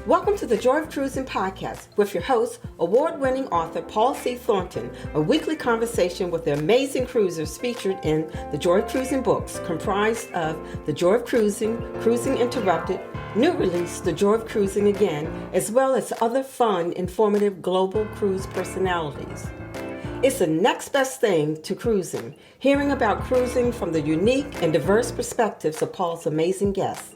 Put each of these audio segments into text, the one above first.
Welcome to the Joy of Cruising podcast with your host, award-winning author Paul C. Thornton, a weekly conversation with the amazing cruisers featured in the Joy of Cruising books, comprised of The Joy of Cruising, Cruising Interrupted, new release, The Joy of Cruising Again, as well as other fun, informative global cruise personalities. It's the next best thing to cruising, hearing about cruising from the unique and diverse perspectives of Paul's amazing guests.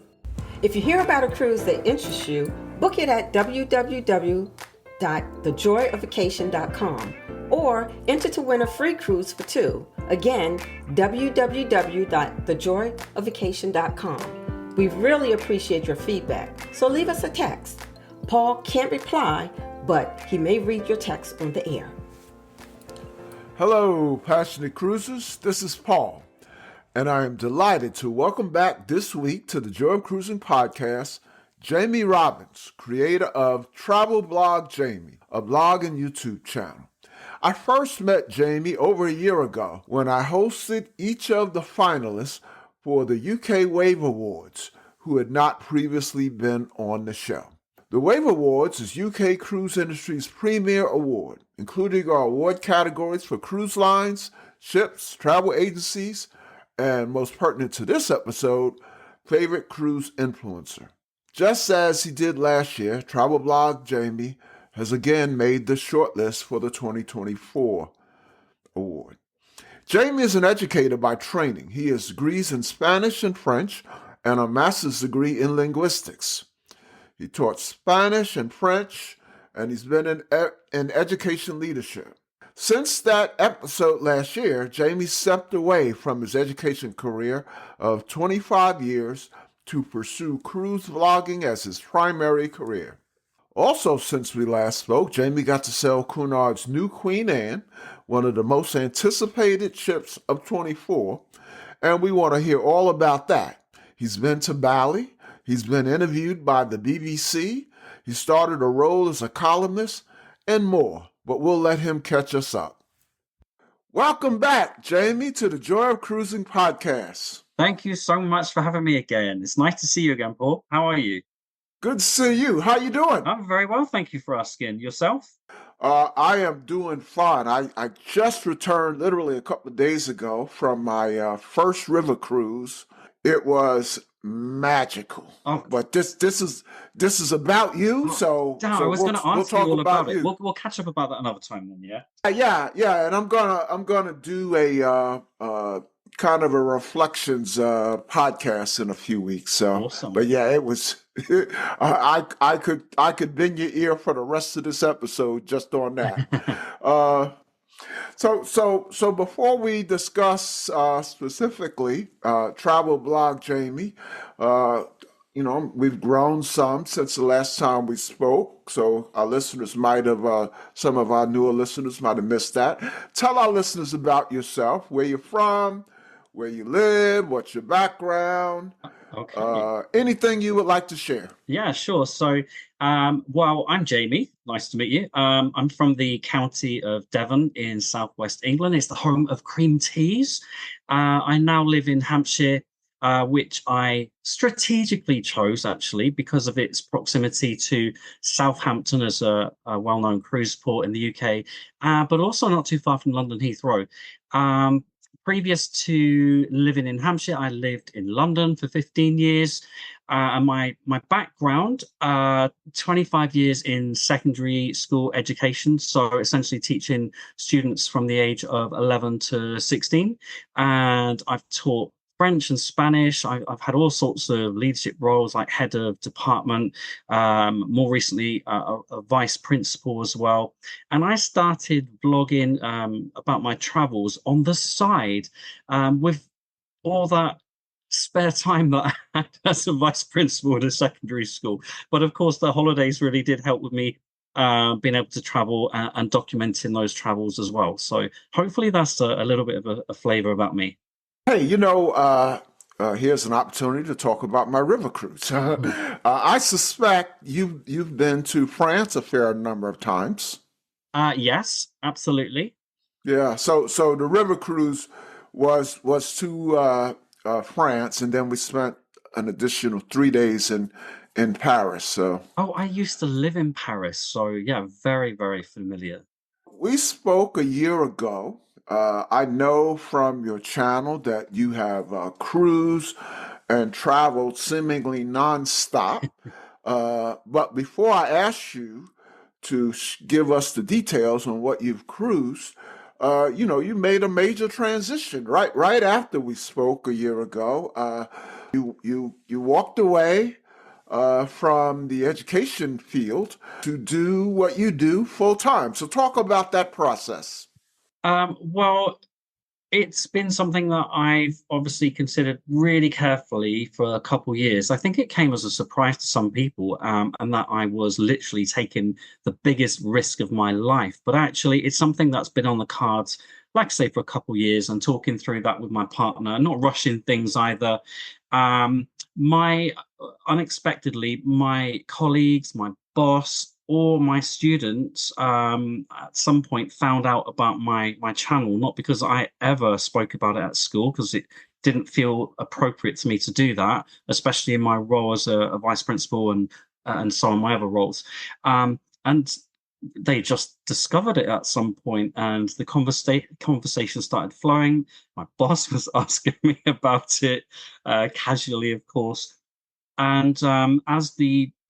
If you hear about a cruise that interests you, book it at www.thejoyofvacation.com or enter to win a free cruise for two. Again, www.thejoyofvacation.com. We really appreciate your feedback, so leave us a text. Paul can't reply, but he may read your text on the air. Hello, passionate cruisers. This is Paul, and I am delighted to welcome back this week to the Joy of Cruising podcast, Jamie Robbins, creator of Travel Blog Jamie, a blog and YouTube channel. I first met Jamie over a year ago when I hosted each of the finalists for the UK Wave Awards who had not previously been on the show. The Wave Awards is UK cruise industry's premier award, including our award categories for cruise lines, ships, travel agencies, and most pertinent to this episode, favorite cruise influencer. Just as he did last year, Travel Blog Jamie has again made the shortlist for the 2024 award. Jamie is an educator by training. He has degrees in Spanish and French and a master's degree in linguistics. He taught Spanish and French, and he's been in education leadership. Since that episode last year, Jamie stepped away from his education career of 25 years to pursue cruise vlogging as his primary career. Also, since we last spoke, Jamie got to sail Cunard's new Queen Anne, one of the most anticipated ships of 24, and we want to hear all about that. He's been to Bali. He's been interviewed by the BBC. He started a role as a columnist and more, but we'll let him catch us up. Welcome back, Jamie, to the Joy of Cruising podcast. Thank you so much for having me again. It's nice to see you again, Paul. How are you? Good to see you. How you doing? I'm very well, thank you for asking. Yourself? I am doing fine. I just returned literally a couple of days ago from my first river cruise. It was magical. Oh. But this is about you, so I was going to ask you all about it. You. We'll catch up about that another time then, yeah? Yeah, and I'm gonna do a kind of a reflections podcast in a few weeks. So, awesome. But yeah, it was. I could bend your ear for the rest of this episode just on that. So before we discuss specifically Travel Blog Jamie, we've grown some since the last time we spoke. So our listeners might have, some of our newer listeners might have missed that. Tell our listeners about yourself, where you're from, where you live, what's your background, anything you would like to share. Yeah, sure. So, well, I'm Jamie. Nice to meet you. I'm from the county of Devon in southwest England. It's the home of cream teas. I now live in Hampshire, which I strategically chose, actually, because of its proximity to Southampton as a well-known cruise port in the UK, but also not too far from London Heathrow. Previous to living in Hampshire, I lived in London for 15 years. And my background, 25 years in secondary school education. So essentially teaching students from the age of 11 to 16. And I've taught French and Spanish. I've had all sorts of leadership roles like head of department, more recently a vice principal as well. And I started blogging about my travels on the side with all that spare time that I had as a vice principal at a secondary school. But of course, the holidays really did help with me being able to travel and documenting those travels as well. So hopefully that's a little bit of a flavor about me. Hey, here's an opportunity to talk about my river cruise. I suspect you've been to France a fair number of times. Yes, absolutely. Yeah. So the river cruise was to France, and then we spent an additional 3 days in in Paris. So Oh, I used to live in Paris, so yeah, very, very familiar. we spoke a year ago. I know from your channel that you have cruised and traveled seemingly nonstop. But before I ask you to give us the details on what you've cruised, you made a major transition right after we spoke a year ago. You walked away from the education field to do what you do full time. So talk about that process. Well, it's been something that I've obviously considered really carefully for a couple years. I think it came as a surprise to some people, and that I was literally taking the biggest risk of my life. But actually, it's something that's been on the cards, like I say, for a couple years, and talking through that with my partner, not rushing things either. My Unexpectedly, my colleagues, my boss, or my students at some point found out about my channel, not because I ever spoke about it at school, because it didn't feel appropriate to me to do that, especially in my role as a vice principal and so on, my other roles. And they just discovered it at some point, and the conversation started flowing. My boss was asking me about it, casually, of course, and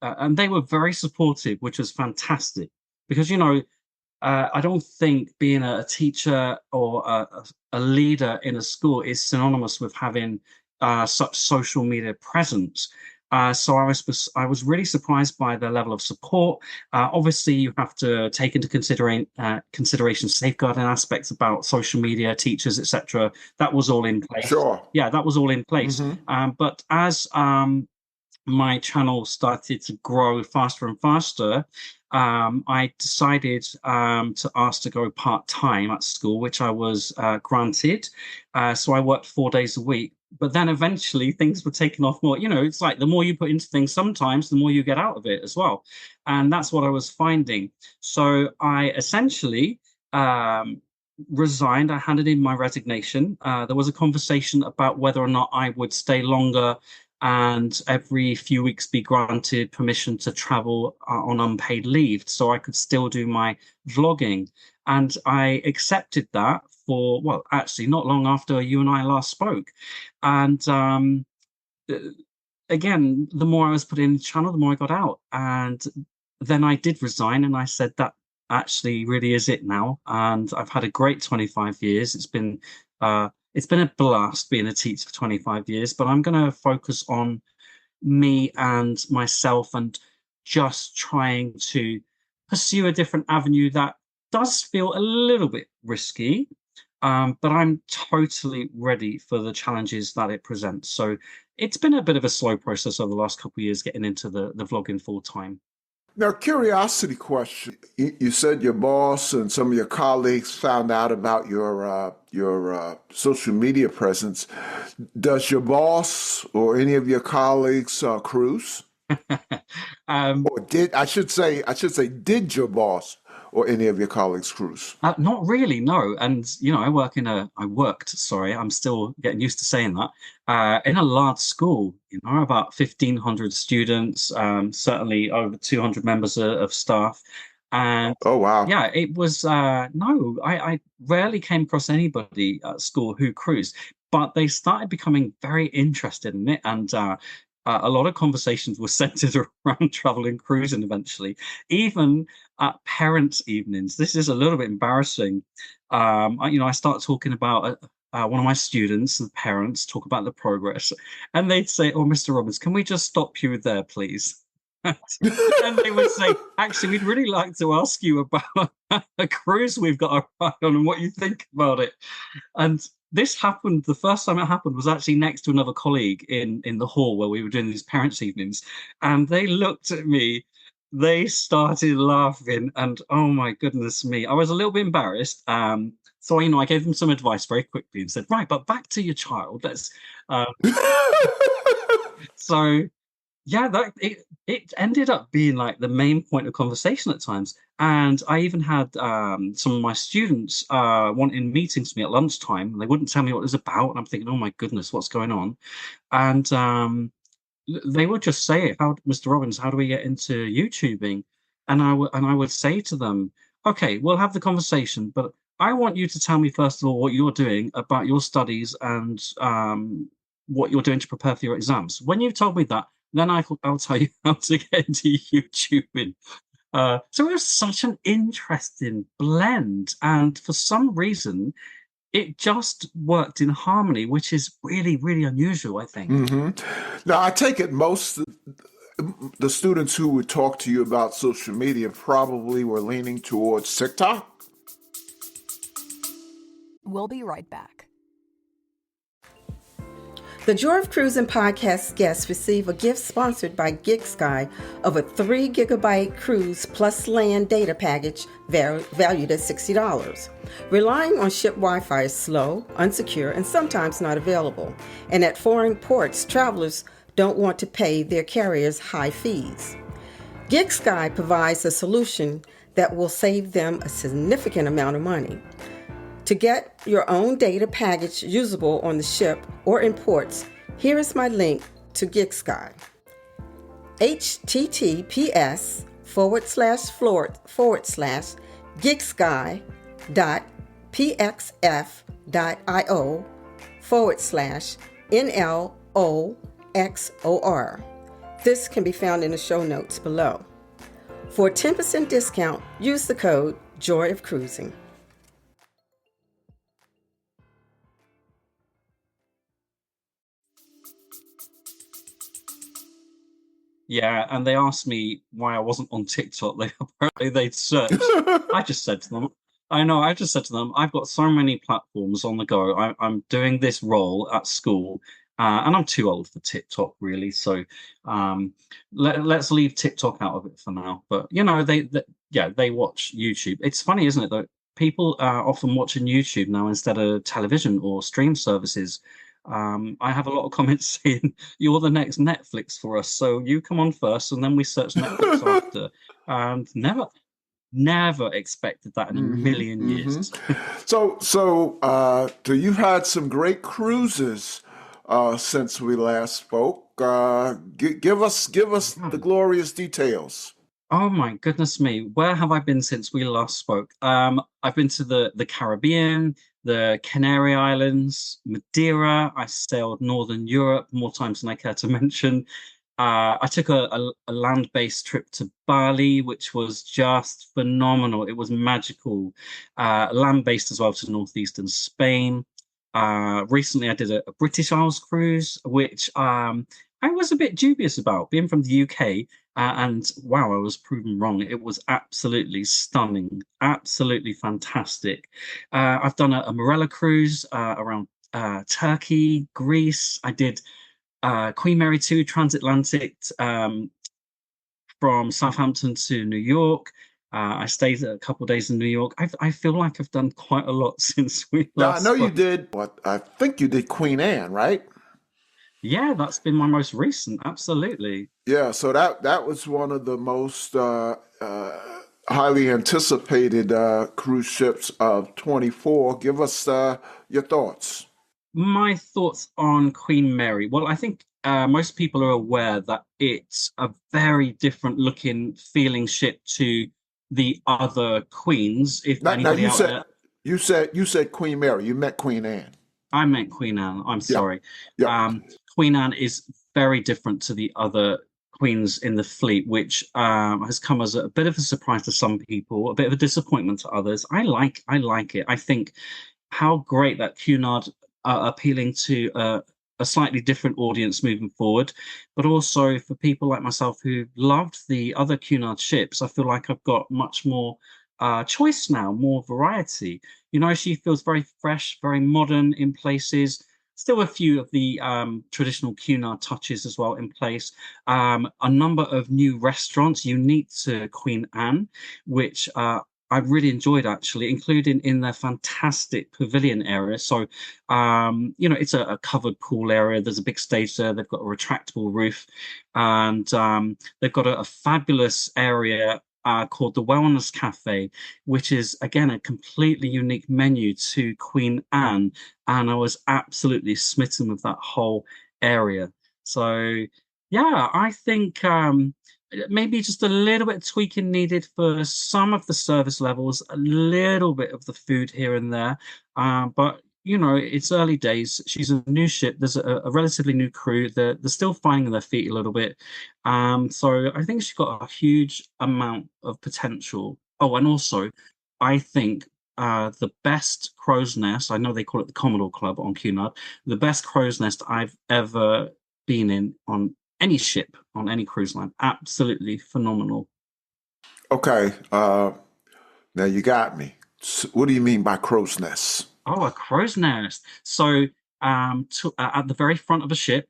and they were very supportive, which was fantastic, because I don't think being a teacher or a leader in a school is synonymous with having such social media presence. So I was really surprised by the level of support. Obviously, you have to take into consideration safeguarding aspects about social media, teachers, etc. That was all in place. Sure. Yeah, that was all in place. Hmm. But as my channel started to grow faster and faster, I decided to ask to go part-time at school, which I was granted. So I worked 4 days a week. But then eventually things were taken off more. It's like the more you put into things, sometimes the more you get out of it as well. And that's what I was finding. So I essentially resigned. I handed in my resignation. There was a conversation about whether or not I would stay longer and every few weeks be granted permission to travel on unpaid leave so I could still do my vlogging. And I accepted that for, well, actually, not long after you and I last spoke. And uh, again, the more I was put in the channel, the more I got out. And then I did resign, and I said that actually really is it now. And I've had a great 25 years. It's been a blast being a teacher for 25 years, but I'm going to focus on me and myself, and just trying to pursue a different avenue that does feel a little bit risky, but I'm totally ready for the challenges that it presents. So it's been a bit of a slow process over the last couple of years getting into the vlogging full time. Now, curiosity question. You said your boss and some of your colleagues found out about your social media presence. Does your boss or any of your colleagues cruise? um, Or did your boss or any of your colleagues cruise? Not really, no. And I worked, sorry, I'm still getting used to saying that, in a large school, about 1,500 students, certainly over 200 members of staff. And Oh, wow. yeah, it was, no, I rarely came across anybody at school who cruised, but they started becoming very interested in it. And a lot of conversations were centered around travel and cruising eventually, even at parents' evenings. This is a little bit embarrassing. I start talking about one of my students, the parents, talk about the progress, and they'd say, "Oh, Mr. Roberts, can we just stop you there, please?" And they would say, "Actually, we'd really like to ask you about a cruise we've got our eye on and what you think about it." And this happened, the first time it happened was actually next to another colleague in the hall where we were doing these parents' evenings. And they looked at me, they started laughing, and oh my goodness me, I was a little bit embarrassed. So I gave them some advice very quickly and said, right, but back to your child. Let's so yeah, it ended up being like the main point of conversation at times. And I even had some of my students wanting meetings with me at lunchtime, and they wouldn't tell me what it was about. And I'm thinking, oh my goodness, what's going on? And they would just say, "How, Mr. Robbins, how do we get into YouTubing?" And I would say to them, "Okay, we'll have the conversation, but I want you to tell me first of all what you're doing about your studies and what you're doing to prepare for your exams. When you've told me that, then I'll tell you how to get into YouTubing." So it was such an interesting blend, and for some reason, it just worked in harmony, which is really, really unusual, I think. Now, I take it most of the students who would talk to you about social media probably were leaning towards TikTok. We'll be right back. The Joy of Cruising podcast guests receive a gift sponsored by GigSky of a 3 gigabyte cruise plus land data package valued at $60. Relying on ship Wi-Fi is slow, unsecure, and sometimes not available. And at foreign ports, travelers don't want to pay their carriers high fees. GigSky provides a solution that will save them a significant amount of money. To get your own data package usable on the ship or in ports, here is my link to GigSky. https://gigsky.pxf.io/NLOXOR. This can be found in the show notes below. For a 10% discount, use the code Joy of Cruising. Yeah, and they asked me why I wasn't on TikTok. They'd searched. I just said to them, I've got so many platforms on the go. I'm doing this role at school, and I'm too old for TikTok, really. So let's leave TikTok out of it for now. But they watch YouTube. It's funny, isn't it, though? People are often watching YouTube now instead of television or stream services. I have a lot of comments saying you're the next Netflix for us, so you come on first, and then we search Netflix after. And never expected that in a million years. So you've had some great cruises since we last spoke. Give us the glorious details. Oh my goodness me, where have I been since we last spoke? I've been to the Caribbean, the Canary Islands, Madeira. I sailed Northern Europe more times than I care to mention. I took a land-based trip to Bali, which was just phenomenal. It was magical. Land-based as well to northeastern Spain. Recently, I did a British Isles cruise, which I was a bit dubious about, being from the UK. And wow, I was proven wrong. It was absolutely stunning, absolutely fantastic. I've done a Marella cruise around Turkey, Greece. I did Queen Mary 2 transatlantic from Southampton to New York. I stayed a couple of days in New York. I feel like I've done quite a lot since we last spoke. I know you did. I think you did Queen Anne, right? Yeah, that's been my most recent. Absolutely. Yeah, so that was one of the most highly anticipated cruise ships of 24. Give us your thoughts. My thoughts on Queen Mary. Well, I think most people are aware that it's a very different looking, feeling ship to the other queens. You said Queen Mary. You meant Queen Anne. I meant Queen Anne. I'm sorry. Yeah. Queen Anne is very different to the other queens in the fleet, which has come as a bit of a surprise to some people, a bit of a disappointment to others. I like it. I think how great that Cunard appealing to a slightly different audience moving forward, but also for people like myself who loved the other Cunard ships. I feel like I've got much more choice now, more variety. She feels very fresh, very modern in places. Still a few of the traditional Cunard touches as well in place. A number of new restaurants unique to Queen Anne, which I really enjoyed, actually, including in their fantastic pavilion area. So, it's a covered pool area. There's a big stage there. They've got a retractable roof, and they've got a fabulous area called the Wellness Cafe, which is, again, a completely unique menu to Queen Anne. And I was absolutely smitten with that whole area. So, Yeah, I think maybe just a little bit of tweaking needed for some of the service levels, a little bit of the food here and there. But it's early days. She's a new ship. There's a relatively new crew. They're still finding their feet a little bit. So I think she's got a huge amount of potential. Oh, and also, I think the best crow's nest. I know they call it the Commodore Club on Cunard. The best crow's nest I've ever been in on any ship on any cruise line. Absolutely phenomenal. Okay, now you got me. What do you mean by crow's nest? Oh, a crow's nest. So at the very front of a ship,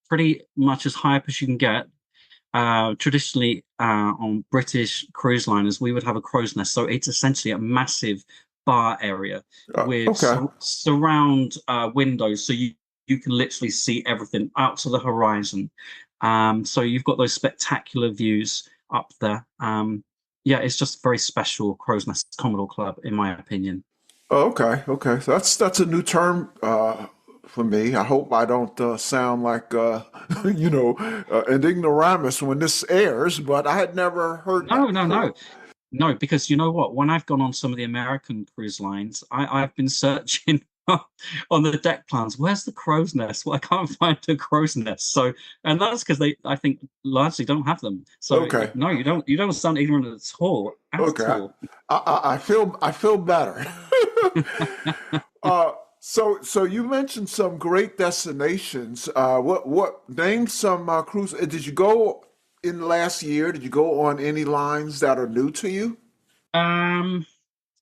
pretty much as high up as you can get. Traditionally, on British cruise liners, we would have a crow's nest. So it's essentially a massive bar area with Okay. surround windows. So you can literally see everything out to the horizon. So you've got those spectacular views up there. Yeah, it's just a very special crow's nest Commodore Club, in my opinion. Oh, okay, okay. So that's a new term for me. I hope I don't sound like an ignoramus when this airs, but I had never heard No, that no, before. no. No, because you know what? When I've gone on some of the American cruise lines, I've been searching on the deck plans. Where's the crow's nest? Well, I can't find a crow's nest. So, and that's because I think, largely don't have them. So, Okay, no, you don't sound ignorant at all, at okay. all. I feel better. So you mentioned some great destinations. What name some cruise? Did you go in the last year? Did you go on any lines that are new to you? Um,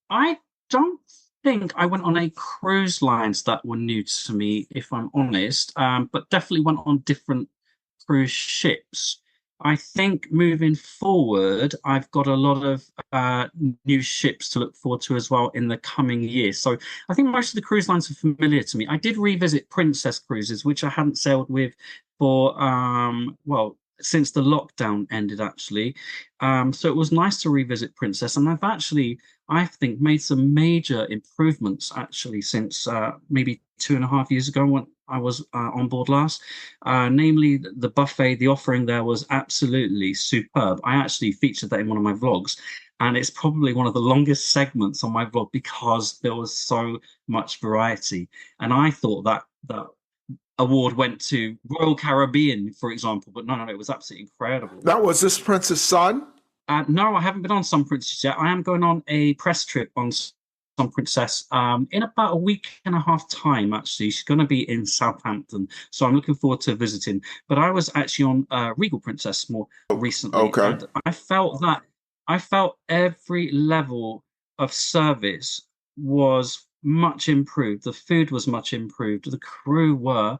I don't think I went on any cruise lines that were new to me, if I'm honest. But definitely went on different cruise ships. I think moving forward, I've got a lot of new ships to look forward to as well in the coming years. So I think most of the cruise lines are familiar to me. I did revisit Princess Cruises, which I hadn't sailed with for well, since the lockdown ended actually. So it was nice to revisit Princess, and I think, made some major improvements actually since maybe 2.5 years ago when I was on board last. Namely, the buffet, the offering there was absolutely superb. I actually featured that in one of my vlogs, and it's probably one of the longest segments on my vlog because there was so much variety. And I thought that award went to Royal Caribbean, for example, but no, it was absolutely incredible. That was this Prince's son? No, I haven't been on Sun Princess yet. I am going on a press trip on Sun Princess in about a week and a half time, actually. She's going to be in Southampton. So I'm looking forward to visiting. But I was actually on Regal Princess more recently. Okay. And I felt every level of service was much improved. The food was much improved. The crew were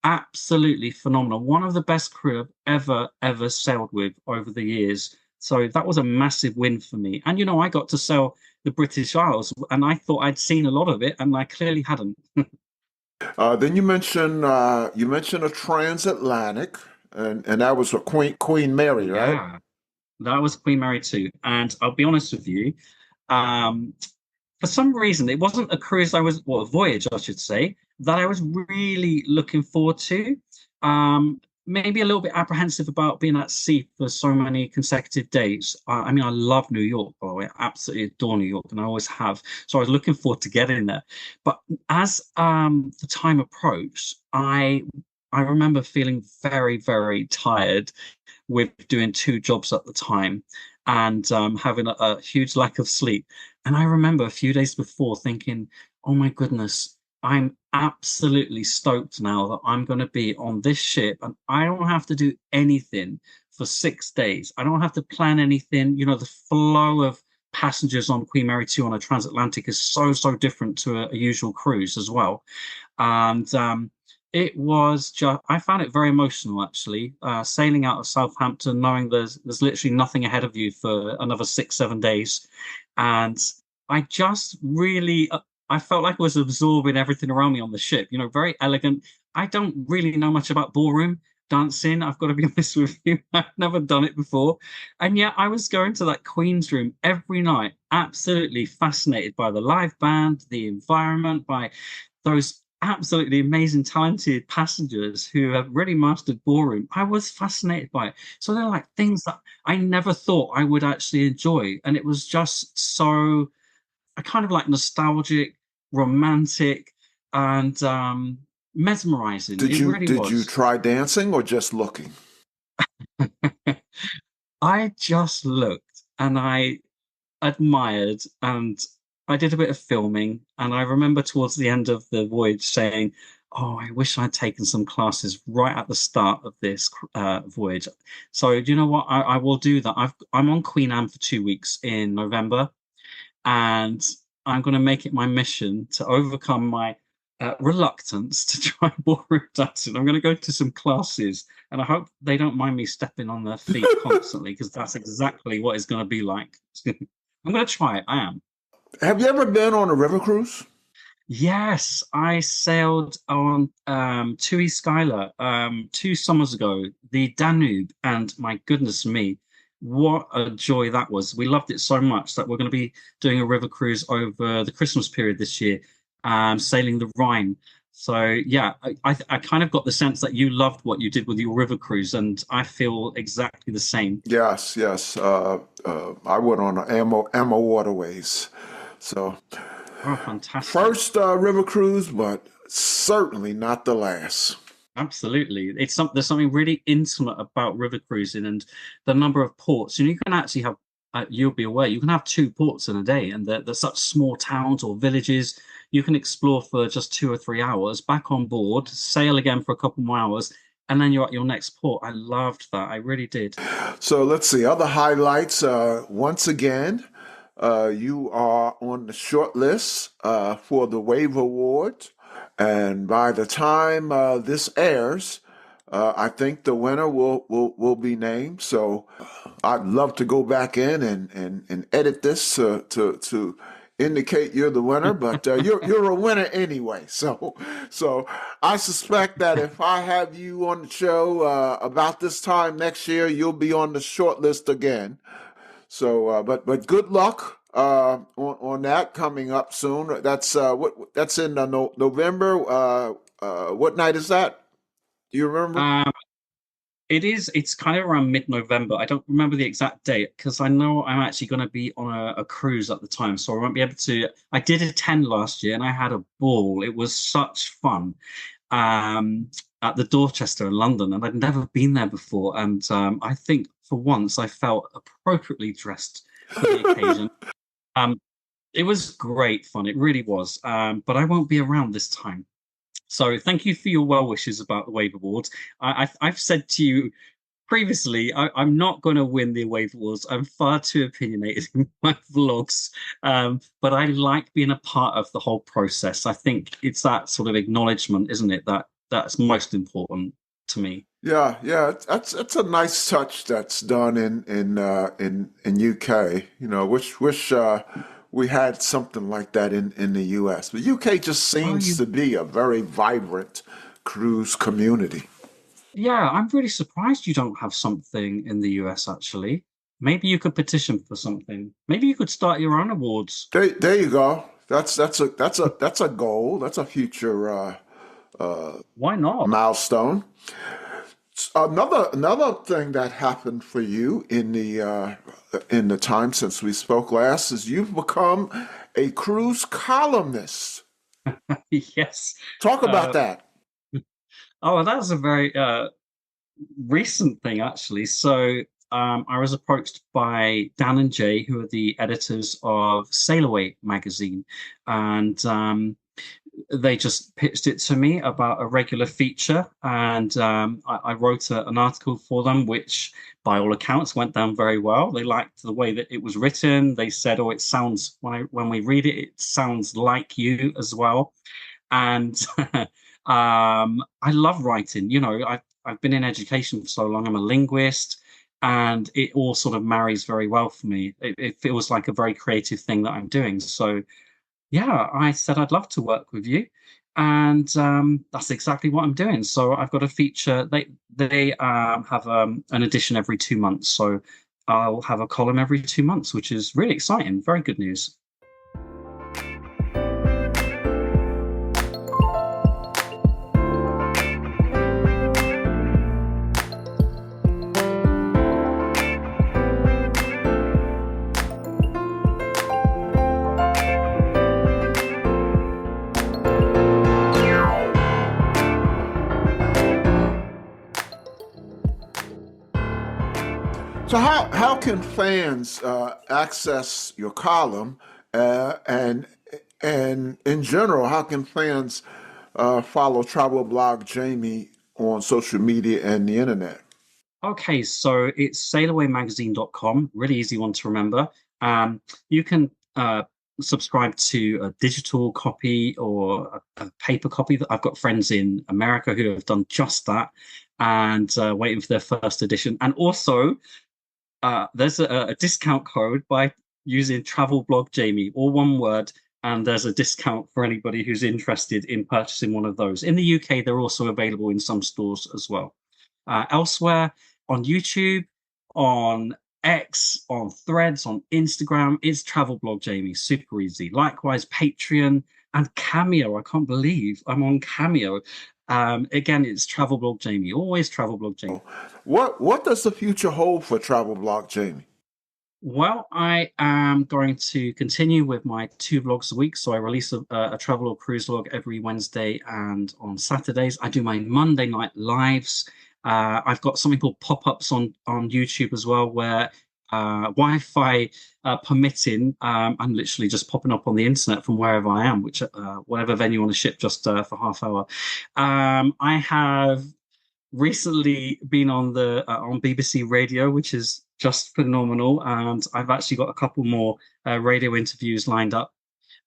absolutely phenomenal. One of the best crew I've ever sailed with over the years. So that was a massive win for me. And I got to sail the British Isles, and I thought I'd seen a lot of it, and I clearly hadn't. Then you mentioned a transatlantic, and that was a Queen Mary, right? Yeah, that was Queen Mary 2. And I'll be honest with you, um, for some reason, it wasn't a cruise a voyage, I should say, that I was really looking forward to. Maybe a little bit apprehensive about being at sea for so many consecutive days. I mean, I love New York, by the way. I absolutely adore New York, and I always have. So I was looking forward to getting there. But as the time approached, I remember feeling very, very tired with doing two jobs at the time and having a huge lack of sleep. And I remember a few days before thinking, oh my goodness, I'm absolutely stoked now that I'm going to be on this ship and I don't have to do anything for 6 days. I don't have to plan anything. The flow of passengers on Queen Mary 2 on a transatlantic is so, so different to a usual cruise as well. And it was just, I found it very emotional actually, sailing out of Southampton, knowing there's literally nothing ahead of you for another 6, 7 days. And I just really, I felt like I was absorbing everything around me on the ship, very elegant. I don't really know much about ballroom dancing. I've got to be honest with you. I've never done it before. And yet I was going to that Queen's room every night, absolutely fascinated by the live band, the environment, by those absolutely amazing, talented passengers who have really mastered ballroom. I was fascinated by it. So they're like things that I never thought I would actually enjoy. And it was just so I kind of like nostalgic, romantic, and mesmerizing. Did It you really did you was. try dancing or just looking? I just looked and I admired and I did a bit of filming. And I remember towards the end of the voyage saying, "Oh, I wish I'd taken some classes right at the start of this voyage." So, do you know what? I will do that. I'm on Queen Anne for 2 weeks in November, and I'm going to make it my mission to overcome my reluctance to try ballroom dancing. I'm going to go to some classes, and I hope they don't mind me stepping on their feet constantly because that's exactly what it's going to be like. I'm going to try it. I am. Have you ever been on a river cruise? Yes, I sailed on TUI Skylar 2 summers ago, the Danube, and my goodness me, what a joy that was. We loved it so much that we're going to be doing a river cruise over the Christmas period this year, sailing the Rhine. So yeah, I kind of got the sense that you loved what you did with your river cruise, and I feel exactly the same. Yes, yes. I went on the Ammo Waterways. So Oh, fantastic. first river cruise, but certainly not the last. Absolutely. There's something really intimate about river cruising and the number of ports. You can actually have you'll be aware you can have 2 ports in a day, and they're such small towns or villages. You can explore for just 2 or 3 hours, back on board, sail again for a couple more hours, and then you're at your next port. I loved that. I really did. So let's see other highlights. Once again, you are on the short list for the Wave Award, and by the time this airs, I think the winner will be named. So I'd love to go back in and edit this to indicate you're the winner, but you're a winner anyway. So I suspect that if I have you on the show about this time next year, you'll be on the short list again. So, but good luck on that coming up soon. That's in November. What night is that? Do you remember? Um, it's kind of around mid-November. I don't remember the exact date because I know I'm actually going to be on a cruise at the time, so I won't be able to. I did attend last year and I had a ball. It was such fun at the Dorchester in London, and I'd never been there before. And I think for once I felt appropriately dressed for the occasion. Um, it was great fun. It really was. But I won't be around this time. So thank you for your well wishes about the Wave Awards. I've said to you previously, I'm not going to win the Wave Awards. I'm far too opinionated in my vlogs, but I like being a part of the whole process. I think it's that sort of acknowledgement, isn't it? That's most important to me. Yeah, yeah, that's a nice touch that's done in UK. You know, wish we had something like that in the US. But UK just Oh, seems you to be a very vibrant cruise community. Yeah, I'm really surprised you don't have something in the US actually. Maybe you could petition for something. Maybe you could start your own awards. There you go. That's a goal. That's a future Why not? milestone. Another thing that happened for you in the time since we spoke last is you've become a cruise columnist. Yes. Talk about Uh, that. oh, that's a very recent thing actually. So I was approached by Dan and Jay, who are the editors of Sail Away magazine, and they just pitched it to me about a regular feature, and I wrote an article for them, which by all accounts went down very well. They liked the way that it was written. They said, "Oh, it sounds when we read it, it sounds like you as well." And I love writing. I've been in education for so long. I'm a linguist, and it all sort of marries very well for me. It feels like a very creative thing that I'm doing. So yeah, I said I'd love to work with you, and that's exactly what I'm doing. So I've got a feature. They have an edition every 2 months. So I'll have a column every 2 months, which is really exciting. Very good news. So how can fans access your column, and in general, how can fans follow Travel Blog Jamie on social media and the internet? Okay, so it's sailaway.magazine.com, really easy one to remember. You can subscribe to a digital copy or a paper copy. That I've got friends in America who have done just that and waiting for their first edition. And also, there's a discount code by using Travel Blog Jamie, all one word, and there's a discount for anybody who's interested in purchasing one of those. In the UK, they're also available in some stores as well. Elsewhere on YouTube, on X, on Threads, on Instagram, it's Travel Blog Jamie, super easy. Likewise, Patreon and Cameo. I can't believe I'm on Cameo. Again, it's Travel Blog Jamie, always Travel Blog Jamie. What does the future hold for Travel Blog Jamie? Well, I am going to continue with my 2 vlogs a week. So I release a travel or cruise vlog every Wednesday and on Saturdays. I do my Monday night lives. I've got something called pop-ups on YouTube as well, where Wi-Fi permitting, I'm literally just popping up on the internet from wherever I am, which whatever venue on a ship, just for half hour. I have recently been on the on BBC Radio, which is just phenomenal, and I've actually got a couple more radio interviews lined up.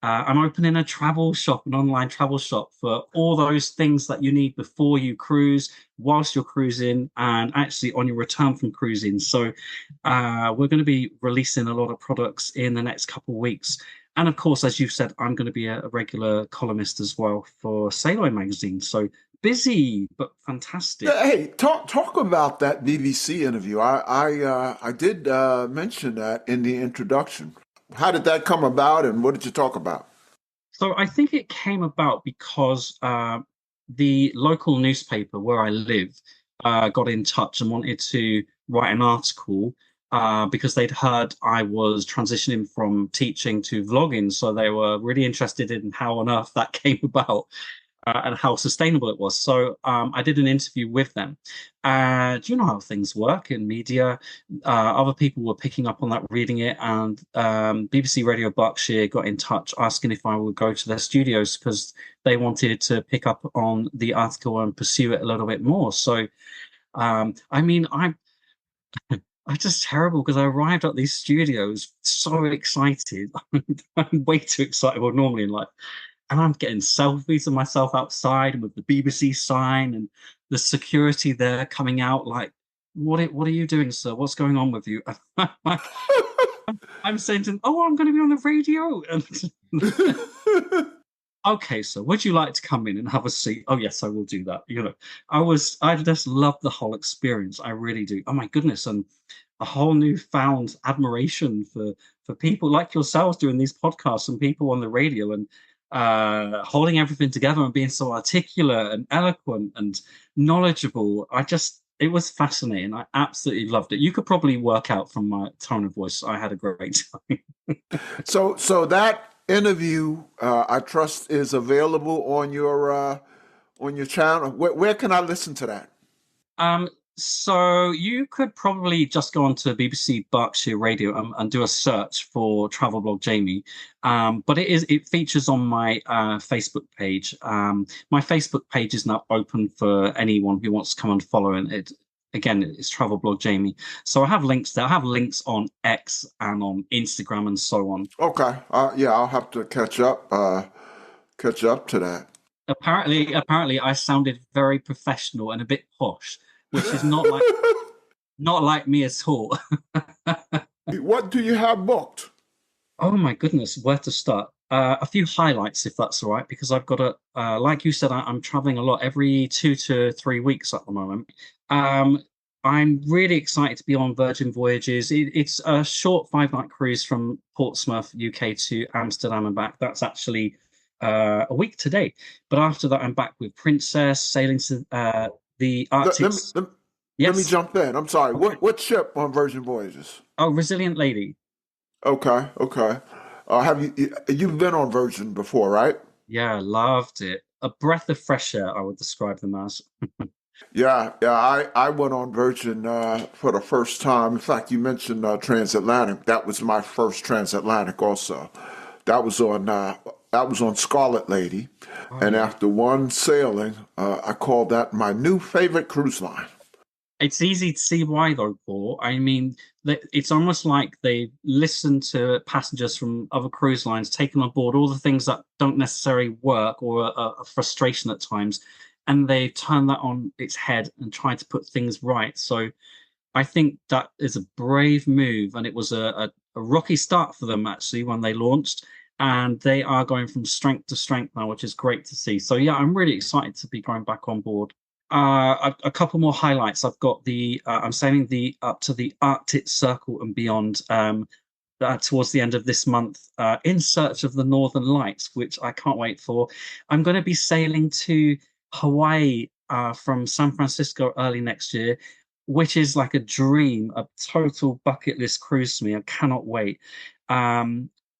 I'm opening a travel shop, an online travel shop for all those things that you need before you cruise, whilst you're cruising, and actually on your return from cruising. So we're going to be releasing a lot of products in the next couple of weeks. And of course, as you've said, I'm going to be a regular columnist as well for Sailaway magazine. So busy, but fantastic. Hey, talk about that BBC interview. I did mention that in the introduction. How did that come about, and what did you talk about? So I think it came about because the local newspaper where I live got in touch and wanted to write an article because they'd heard I was transitioning from teaching to vlogging. So they were really interested in how on earth that came about. And how sustainable it was. So I did an interview with them. Do you know how things work in media? Other people were picking up on that, reading it, and BBC Radio Berkshire got in touch asking if I would go to their studios because they wanted to pick up on the article and pursue it a little bit more. So, I mean, I'm just terrible because I arrived at these studios so excited. I'm way too excitable normally in life. And I'm getting selfies of myself outside and with the BBC sign and the security there coming out like, what are you doing, sir? What's going on with you? I'm saying to them, oh, I'm going to be on the radio. And okay, so would you like to come in and have a seat? Oh, yes, I will do that. You know, I just love the whole experience. I really do. Oh my goodness. And a whole newfound admiration for people like yourselves doing these podcasts and people on the radio and holding everything together and being so articulate and eloquent and knowledgeable. It was fascinating. I absolutely loved it. You could probably work out from my tone of voice. I had a great time. So that interview, I trust, is available on your channel. Where can I listen to that? So you could probably just go onto BBC Berkshire Radio and do a search for Travel Blog Jamie. But it features on my Facebook page. My Facebook page is now open for anyone who wants to come and follow it. Again, it's Travel Blog Jamie. So I have links there. I have links on X and on Instagram and so on. Okay. Yeah, I'll have to catch up to that. Apparently, I sounded very professional and a bit posh, which is not like me at all. What do you have booked? Oh my goodness, where to start? A few highlights, if that's all right, because I've got like you said, I'm traveling a lot every 2 to 3 weeks at the moment. I'm really excited to be on Virgin Voyages. It's a short 5-night cruise from Portsmouth, UK to Amsterdam and back. That's actually a week today. But after that, I'm back with Princess, sailing to the Arctic. Let me jump in. I'm sorry. Okay. What ship on Virgin Voyages? Oh, Resilient Lady. Okay. You've been on Virgin before, right? Yeah, loved it. A breath of fresh air, I would describe them as. I went on Virgin for the first time. In fact, you mentioned transatlantic. That was my first transatlantic also. That was on Scarlet Lady, Oh and yeah. after one sailing, I called that my new favorite cruise line. It's easy to see why, though, Paul. I mean, it's almost like they listen to passengers from other cruise lines, taking on board all the things that don't necessarily work or are a frustration at times, and they turn that on its head and try to put things right. So I think that is a brave move, and it was a rocky start for them actually when they launched. And they are going from strength to strength now, which is great to see. So yeah, I'm really excited to be going back on board. A couple more highlights. I've got I'm sailing the up to the Arctic Circle and beyond towards the end of this month in search of the Northern Lights, which I can't wait for. I'm going to be sailing to Hawaii from San Francisco early next year, which is like a dream, a total bucket list cruise to me. I cannot wait.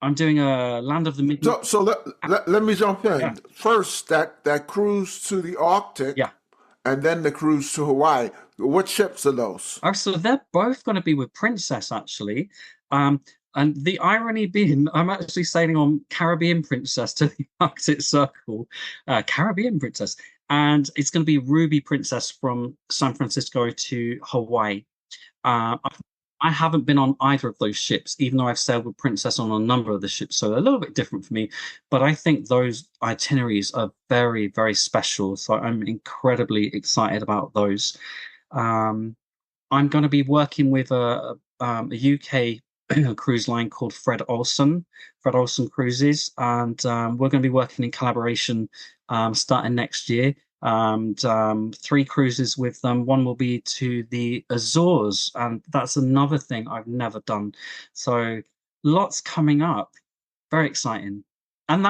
I'm doing a Land of the Midnight. So let me jump Yeah, in. First, that cruise to the Arctic, yeah. and then the cruise to Hawaii. What ships are those? Oh, so they're both going to be with Princess, actually. Um, and the irony being, I'm actually sailing on Caribbean Princess to the Arctic Circle, Caribbean Princess, and it's going to be Ruby Princess from San Francisco to Hawaii. I haven't been on either of those ships, even though I've sailed with Princess on a number of the ships, so they're a little bit different for me. But I think those itineraries are very, very special. So I'm incredibly excited about those. Um, I'm going to be working with a UK cruise line called Fred Olsen Cruises, and we're going to be working in collaboration starting next year. And three cruises with them. One will be to the Azores, and that's another thing I've never done. So lots coming up. Very exciting. And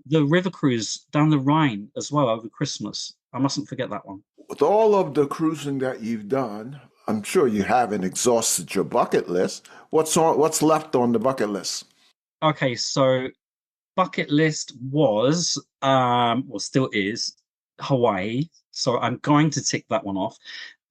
the river cruise down the Rhine as well over Christmas. I mustn't forget that one. With all of the cruising that you've done, I'm sure you haven't exhausted your bucket list. What's left on the bucket list? Okay, so bucket list was, well, still is Hawaii. So I'm going to tick that one off.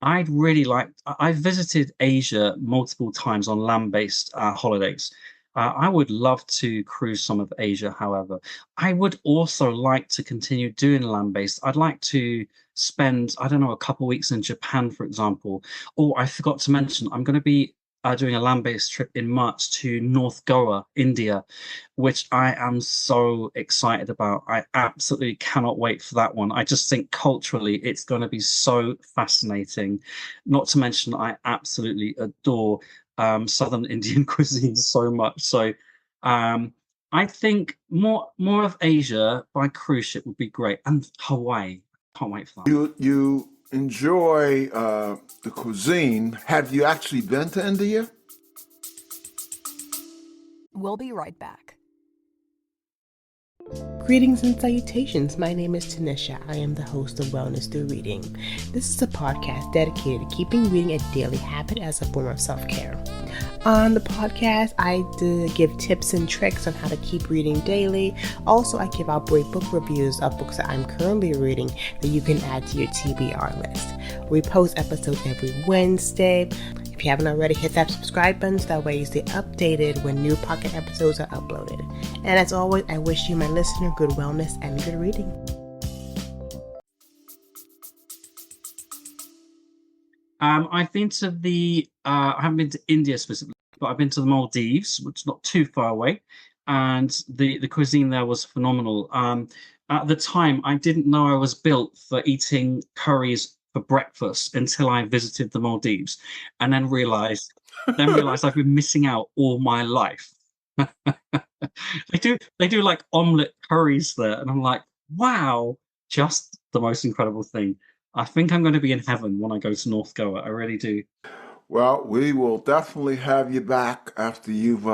I'd really like, I've visited Asia multiple times on land-based holidays. I would love to cruise some of Asia, however. I would also like to continue doing land-based. I'd like to spend, I don't know, a couple of weeks in Japan, for example. Oh, I forgot to mention, I'm going to be doing a land-based trip in March to North Goa, India, which I am so excited about. I absolutely cannot wait for that one. I just think culturally it's going to be so fascinating. Not to mention, I absolutely adore Southern Indian cuisine so much. So um, I think more of Asia by cruise ship would be great, and Hawaii. Can't wait for that. You enjoy the cuisine. Have you actually been to India? We'll be right back. Greetings and salutations. My name is Tanisha. I am the host of Wellness Through Reading. This is a podcast dedicated to keeping reading a daily habit as a form of self-care. On the podcast, I give tips and tricks on how to keep reading daily. Also, I give out great book reviews of books that I'm currently reading that you can add to your TBR list. We post episodes every Wednesday. If you haven't already, hit that subscribe button so that way you stay updated when new podcast episodes are uploaded. And as always, I wish you, my listener, good wellness and good reading. I've been to I haven't been to India specifically, but I've been to the Maldives, which is not too far away, and the cuisine there was phenomenal. At the time, I didn't know I was built for eating curries for breakfast until I visited the Maldives, and then realized I've been missing out all my life. They do like omelette curries there, and I'm like, wow, just the most incredible thing. I think I'm going to be in heaven when I go to North Goa. I really do. Well, we will definitely have you back after you've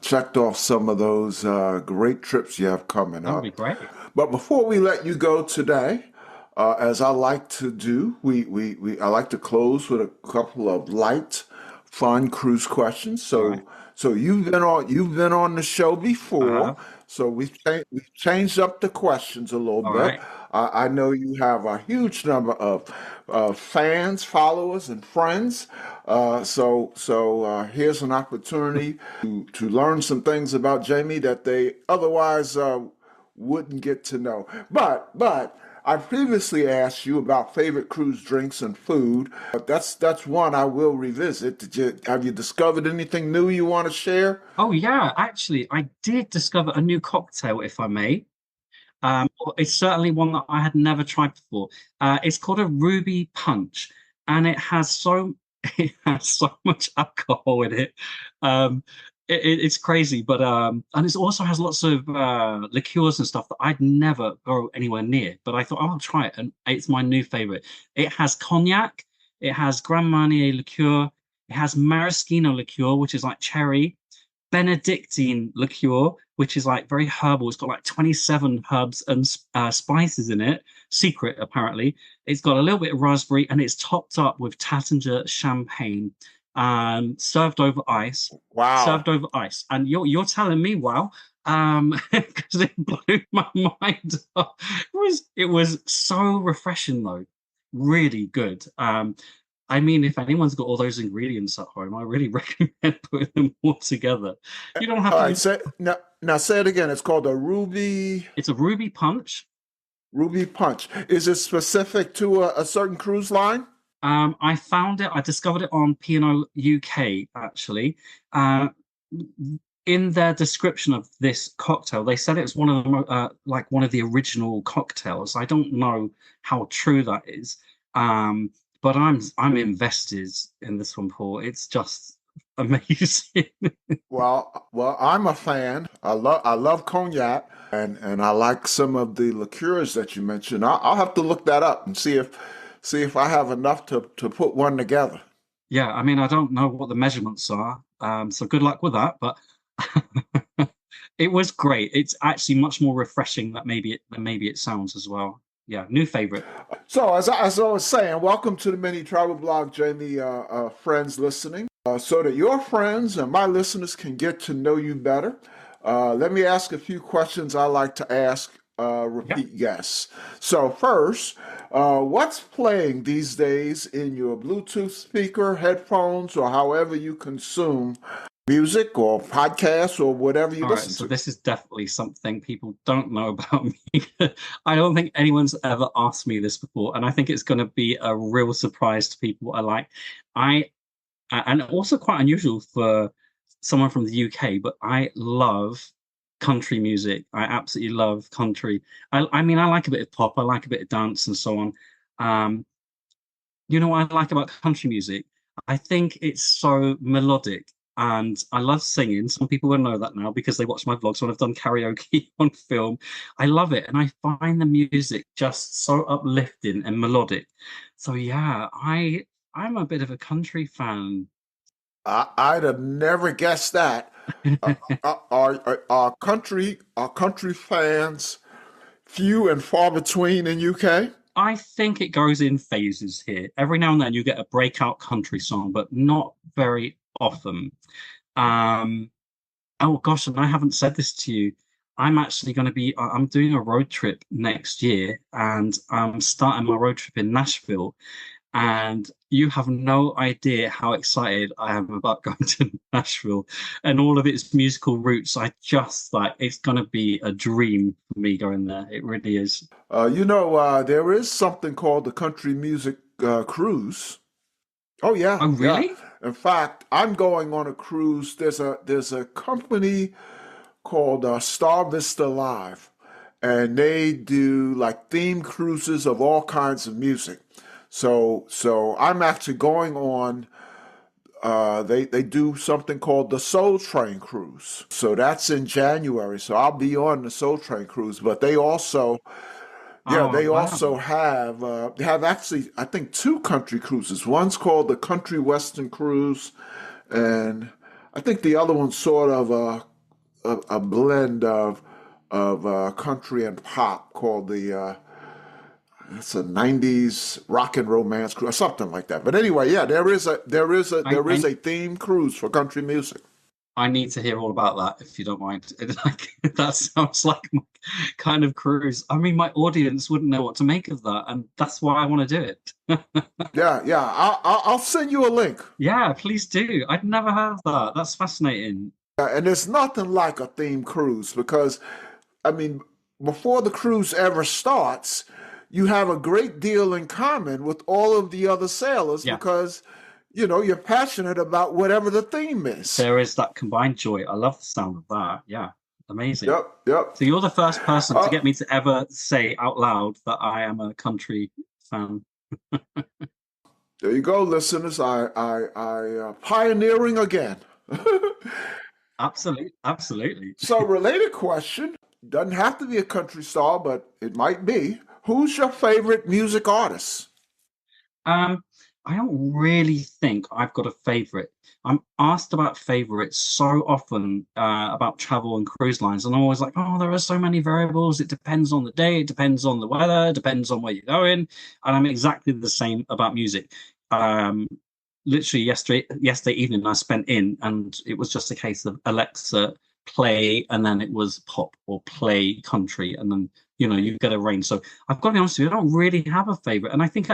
checked off some of those great trips you have coming That would be up. great. But before we let you go today, as I like to do, I like to close with a couple of light fun cruise questions. All right. So you've been on the show I before. have. So we've changed up the questions a little All bit. right. I know you have a huge number of fans, followers, and friends. Here's an opportunity to learn some things about Jamie that they otherwise wouldn't get to know. But I previously asked you about favorite cruise drinks and food. That's one I will revisit. Have you discovered anything new you want to share? Oh yeah, actually, I did discover a new cocktail, if I may. It's certainly one that I had never tried before. It's called a Ruby Punch, and it has so much alcohol in it. Um, it's crazy, but and it also has lots of liqueurs and stuff that I'd never go anywhere near. But I thought, oh, I'll try it, and it's my new favorite. It has cognac, it has Grand Marnier liqueur, it has maraschino liqueur, which is like cherry. Benedictine liqueur, which is like very herbal. It's got like 27 herbs and spices in it. Secret, apparently. It's got a little bit of raspberry and it's topped up with Taittinger champagne, served over ice. Wow. Served over ice. And you're telling me, wow, because it blew my mind up. It was so refreshing though. Really good. I mean, if anyone's got all those ingredients at home, I really recommend putting them all together. You don't have All to right, do, say now say it again. It's called a it's a ruby punch. Ruby Punch. Is it specific to a certain cruise line? I discovered it on P&O UK, actually. In their description of this cocktail, they said it's one of the like one of the original cocktails. I don't know how true that is. But I'm invested in this one, Paul. It's just amazing. Well, I'm a fan. I love cognac, and I like some of the liqueurs that you mentioned. I'll have to look that up and see if I have enough to put one together. Yeah, I mean, I don't know what the measurements are, so good luck with that. But it was great. It's actually much more refreshing than maybe it sounds as well. Yeah, new favorite. So, as I was saying, welcome to the Mini Travel Blog, Jamie, friends listening, so that your friends and my listeners can get to know you better. Let me ask a few questions I like to ask Yeah. repeat guests. So, first, what's playing these days in your Bluetooth speaker, headphones, or however you consume music or podcasts or whatever you All right, listen so to? this is definitely something people don't know about me. I don't think anyone's ever asked me this before, and I think it's going to be a real surprise to people. I, and also quite unusual for someone from the UK, but I love country music. I absolutely love country. I mean, I like a bit of pop, I like a bit of dance, and so on. Um, you know what I like about country music? I think it's so melodic and I love singing. Some people will know that now because they watch my vlogs when I've done karaoke on film. I love it and I find the music just so uplifting and melodic. So yeah, I'm a bit of a country fan. I'd have never guessed that. Are country fans few and far between in UK? I think it goes in phases here. Every now and then you get a breakout country song, but not very often. Um, Oh gosh, and I haven't said this to you. I'm actually going to I'm doing a road trip next year and I'm starting my road trip in Nashville. And you have no idea how excited I am about going to Nashville and all of its musical roots. I just like it's going to be a dream for me going there. It really is. There is something called the Country Music Cruise. Oh yeah, Oh, yeah. really? In fact, I'm going on a cruise. There's a company called Star Vista Live, and they do like theme cruises of all kinds of music. So I'm actually going on. They do something called the Soul Train cruise. So that's in January. So I'll be on the Soul Train cruise. But Oh, they also wow. have actually I think two country cruises. One's called the Country Western Cruise, and I think the other one's sort of a blend of country and pop called the it's a '90s rock and romance cruise or something like that. But anyway, yeah, there is a theme cruise for country music. I need to hear all about that if you don't mind. Like, that sounds like my kind of cruise. I mean, my audience wouldn't know what to make of that, and that's why I want to do it. Yeah. I'll send you a link. Yeah, please do. I'd never heard of that. That's fascinating. And there's nothing like a theme cruise because, I mean, before the cruise ever starts, you have a great deal in common with all of the other sailors Yeah. because, you're passionate about whatever the theme is. There is that combined joy. I love the sound of that. Yeah, amazing. Yep. So you're the first person to get me to ever say out loud that I am a country fan. There you go, listeners. I pioneering again. Absolutely. So, related question, doesn't have to be a country star, but it might be. Who's your favorite music artist? I don't really think I've got a favorite. I'm asked about favorites so often about travel and cruise lines, and I'm always like, oh, there are so many variables. It depends on the day, it depends on the weather, it depends on where you're going. And I'm exactly the same about music. Literally yesterday evening I spent in, and it was just a case of Alexa play, and then it was pop or play country, and then you get a range. So I've got to be honest with you, I don't really have a favorite. And I think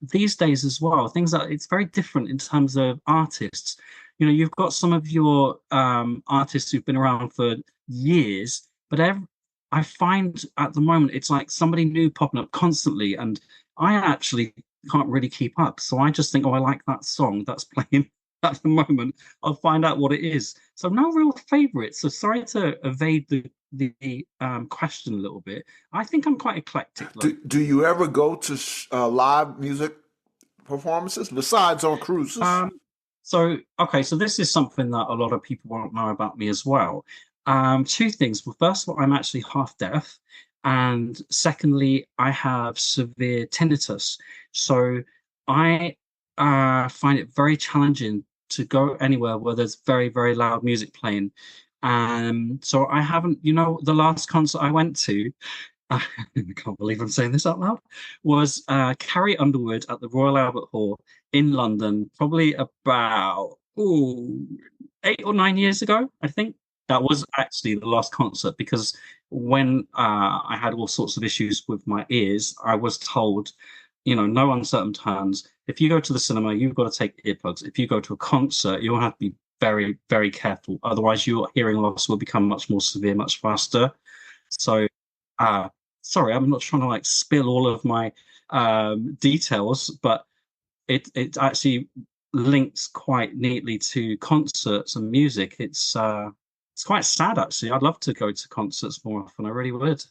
these days as well, it's very different in terms of artists. You've got some of your artists who've been around for years, but I find at the moment it's like somebody new popping up constantly, and I actually can't really keep up. So I just think, oh, I like that song that's playing at the moment. I'll find out what it is. So no real favorites. So sorry to evade the question a little bit. I think I'm quite eclectic. Do you ever go to live music performances besides on cruises? So this is something that a lot of people won't know about me as well. Two things. Well, first of all, I'm actually half deaf, and secondly, I have severe tinnitus. So I find it very challenging to go anywhere where there's very, very loud music playing. So I haven't, the last concert I went to, I can't believe I'm saying this out loud, was Carrie Underwood at the Royal Albert Hall in London, probably about 8 or 9 years ago, I think. That was actually the last concert, because when I had all sorts of issues with my ears, I was told, no uncertain terms, if you go to the cinema, you've got to take earplugs. If you go to a concert, you'll have to be very, very careful. Otherwise, your hearing loss will become much more severe, much faster. So, sorry, I'm not trying to spill all of my details, but it actually links quite neatly to concerts and music. It's quite sad, actually. I'd love to go to concerts more often. I really would.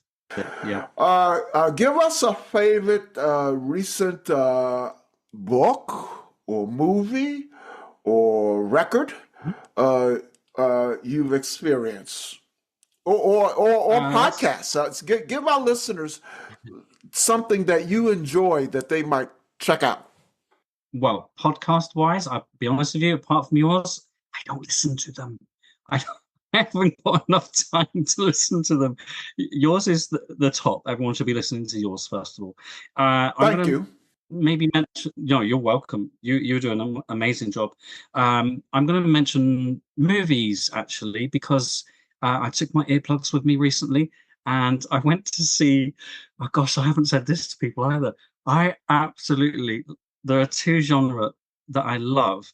Yeah. Give us a favorite recent book or movie or record you've experienced, or podcasts. Give our listeners something that you enjoy that they might check out. Well, podcast-wise, I'll be honest with you, apart from yours, I don't listen to them. I haven't got enough time to listen to them. Yours is the top. Everyone should be listening to yours, first of all. Thank you. Maybe mention, you're welcome. You're doing an amazing job. I'm going to mention movies, actually, because I took my earplugs with me recently, and I went to see, oh gosh, I haven't said this to people either. There are two genres that I love.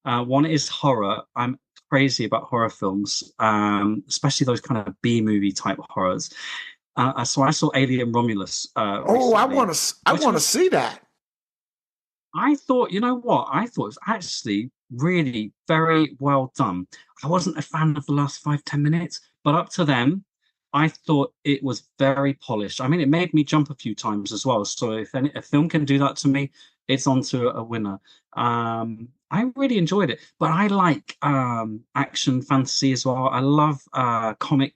One is horror. I'm crazy about horror films, especially those kind of B-movie type horrors. So I saw Alien Romulus. Oh, I want to see that. I thought, I thought it was actually really very well done. I wasn't a fan of the last 5-10 minutes, but up to then, I thought it was very polished. I mean, it made me jump a few times as well. So if a film can do that to me, it's on to a winner. I really enjoyed it, but I like action fantasy as well. I love comic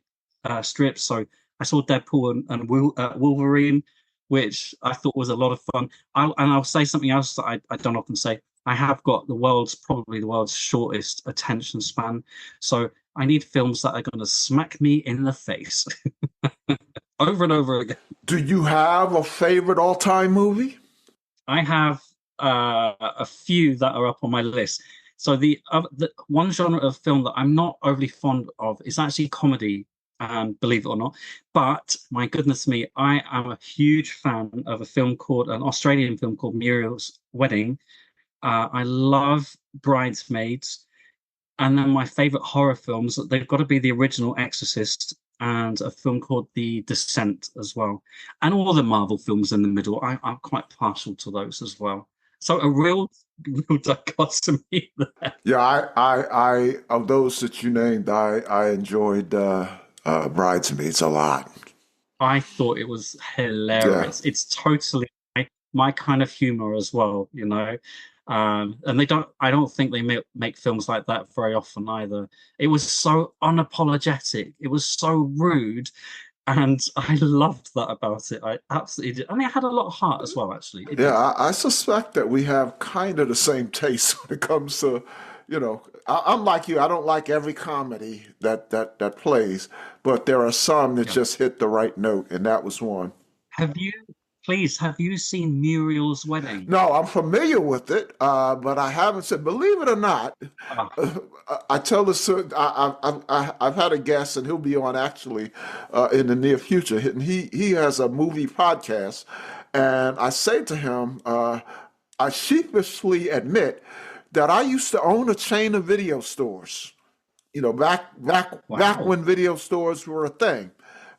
strips. So I saw Deadpool and Wolverine, which I thought was a lot of fun. I'll say something else that I don't often say. I have got probably the world's shortest attention span. So I need films that are going to smack me in the face over and over again. Do you have a favorite all-time movie? I have a few that are up on my list. So the one genre of film that I'm not overly fond of is actually comedy, believe it or not. But my goodness me, I am a huge fan of an Australian film called Muriel's Wedding. I love Bridesmaids, and then my favorite horror films, they've got to be the original Exorcist and a film called The Descent as well. And all the Marvel films in the middle, I'm quite partial to those as well. So a real dichotomy there. Yeah, I of those that you named, I enjoyed Bridesmaids a lot. I thought it was hilarious. It's totally my kind of humor as well, you know. And I don't think they make films like that very often either. It was so unapologetic. It was so rude. And I loved that about it. I absolutely did. And it had a lot of heart as well, actually. It did. Yeah, I suspect that we have kind of the same taste when it comes to, I'm like you. I don't like every comedy that plays, but there are some that just hit the right note, and that was one. Have you seen Muriel's Wedding? No, I'm familiar with it, but I haven't said. Believe it or not, I tell this. I've had a guest, and he'll be on actually in the near future. And he has a movie podcast, and I say to him, I sheepishly admit that I used to own a chain of video stores. Back when video stores were a thing,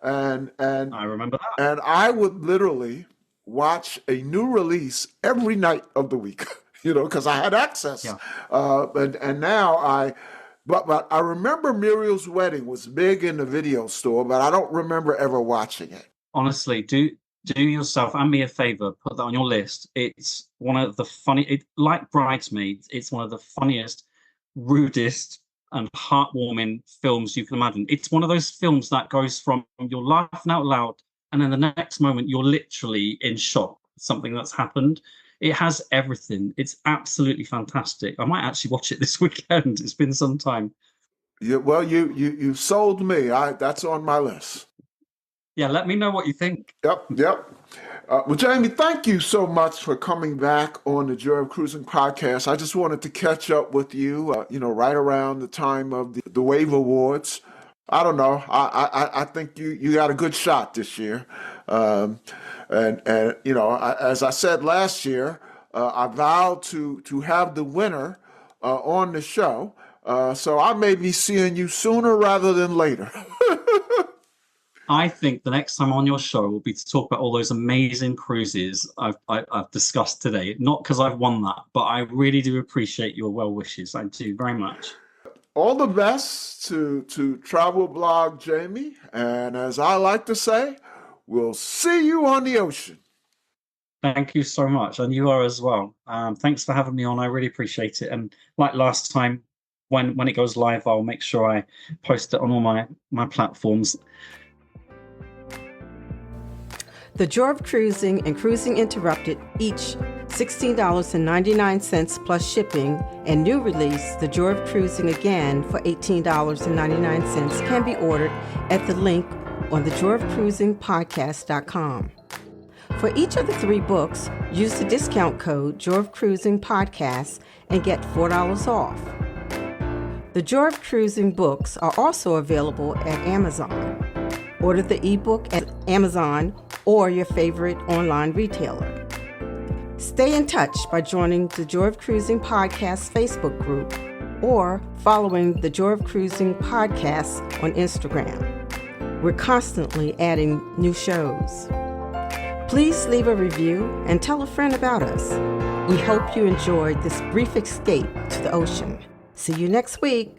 and I remember that. and I would literally watch a new release every night of the week, because I had access. Yeah. And now but I remember Muriel's Wedding was big in the video store, but I don't remember ever watching it. Honestly, do yourself and me a favor, put that on your list. It's one of the like Bridesmaids, it's one of the funniest, rudest, and heartwarming films you can imagine. It's one of those films that goes from you're laughing out loud, and then the next moment you're literally in shock at something that's happened. It has everything. It's absolutely fantastic. I might actually watch it this weekend. It's been some time. Yeah, well, you sold me. That's on my list. Yeah, let me know what you think. Yep. Well, Jamie, thank you so much for coming back on the Joy of Cruising podcast. I just wanted to catch up with you, right around the time of the Wave Awards. I don't know. I think you got a good shot this year. And as I said last year, I vowed to have the winner on the show. So I may be seeing you sooner rather than later. I think the next time on your show will be to talk about all those amazing cruises I've discussed today. Not because I've won that, but I really do appreciate your well wishes. I do very much. All the best to Travel Blog Jamie. And as I like to say, we'll see you on the ocean. Thank you so much. And you are as well. Thanks for having me on. I really appreciate it. And like last time, when it goes live, I'll make sure I post it on all my platforms. The Joy of Cruising and Cruising Interrupted, each $16.99 plus shipping, and new release, The Joy of Cruising Again for $18.99 can be ordered at the link on thejoyofcruisingpodcast.com. For each of the 3 books, use the discount code Joy of Cruising Podcast and get $4 off. The Joy of Cruising books are also available at Amazon. Order the ebook at Amazon or your favorite online retailer. Stay in touch by joining the Joy of Cruising Podcast Facebook group or following the Joy of Cruising Podcast on Instagram. We're constantly adding new shows. Please leave a review and tell a friend about us. We hope you enjoyed this brief escape to the ocean. See you next week.